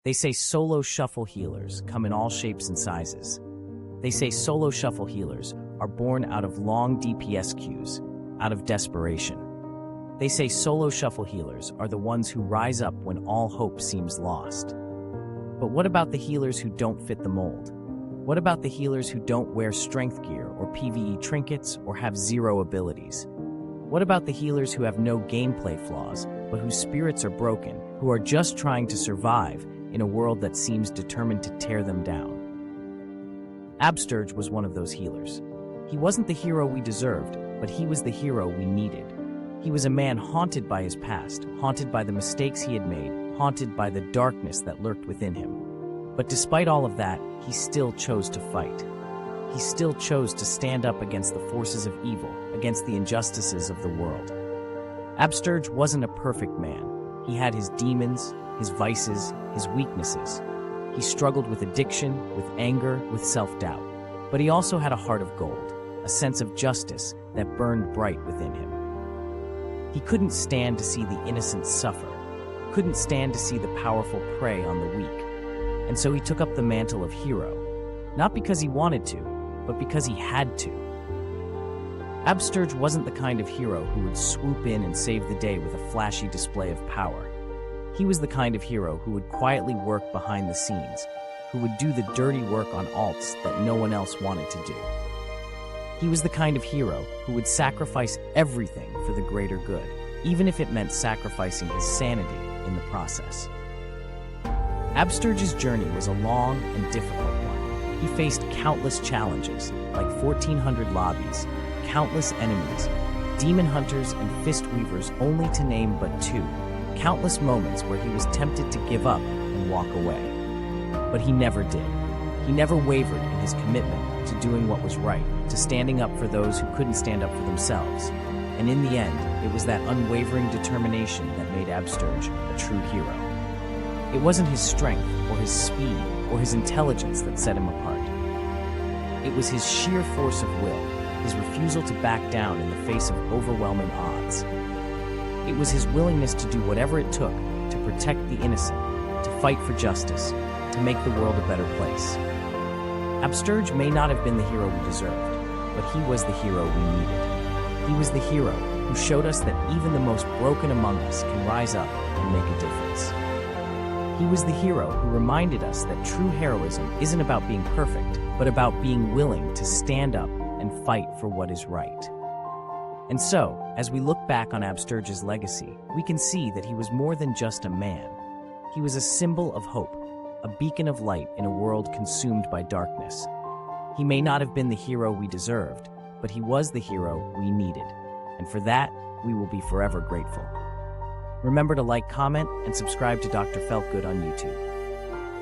They say solo shuffle healers come in all shapes and sizes. They say solo shuffle healers are born out of long DPS queues, out of desperation. They say solo shuffle healers are the ones who rise up when all hope seems lost. But what about the healers who don't fit the mold? What about the healers who don't wear strength gear or PvE trinkets or have zero abilities? What about the healers who have no gameplay flaws, but whose spirits are broken, who are just trying to survive in a world that seems determined to tear them down? Absterge was one of those healers. He wasn't the hero we deserved, but he was the hero we needed. He was a man haunted by his past, haunted by the mistakes he had made, haunted by the darkness that lurked within him. But despite all of that, he still chose to fight. He still chose to stand up against the forces of evil, against the injustices of the world. Absterge wasn't a perfect man. He had his demons, his vices, his weaknesses. He struggled with addiction, with anger, with self-doubt. But he also had a heart of gold, a sense of justice that burned bright within him. He couldn't stand to see the innocent suffer, couldn't stand to see the powerful prey on the weak. And so he took up the mantle of hero, not because he wanted to, but because he had to. Absterge wasn't the kind of hero who would swoop in and save the day with a flashy display of power. He was the kind of hero who would quietly work behind the scenes, who would do the dirty work on alts that no one else wanted to do. He was the kind of hero who would sacrifice everything for the greater good, even if it meant sacrificing his sanity in the process. Absterge's journey was a long and difficult one. He faced countless challenges, like 1,400 lobbies, countless enemies, demon hunters and fist weavers only to name but two, countless moments where he was tempted to give up and walk away. But he never did. He never wavered in his commitment to doing what was right, to standing up for those who couldn't stand up for themselves. And in the end, it was that unwavering determination that made Absterge a true hero. It wasn't his strength or his speed or his intelligence that set him apart. It was his sheer force of will, his refusal to back down in the face of overwhelming odds. It was his willingness to do whatever it took to protect the innocent, to fight for justice, to make the world a better place. Absterge may not have been the hero we deserved, but he was the hero we needed. He was the hero who showed us that even the most broken among us can rise up and make a difference. He was the hero who reminded us that true heroism isn't about being perfect, but about being willing to stand up and fight for what is right. And so, as we look back on Absterge's legacy, we can see that he was more than just a man. He was a symbol of hope, a beacon of light in a world consumed by darkness. He may not have been the hero we deserved, but he was the hero we needed. And for that, we will be forever grateful. Remember to like, comment, and subscribe to Dr. Feltgood on YouTube.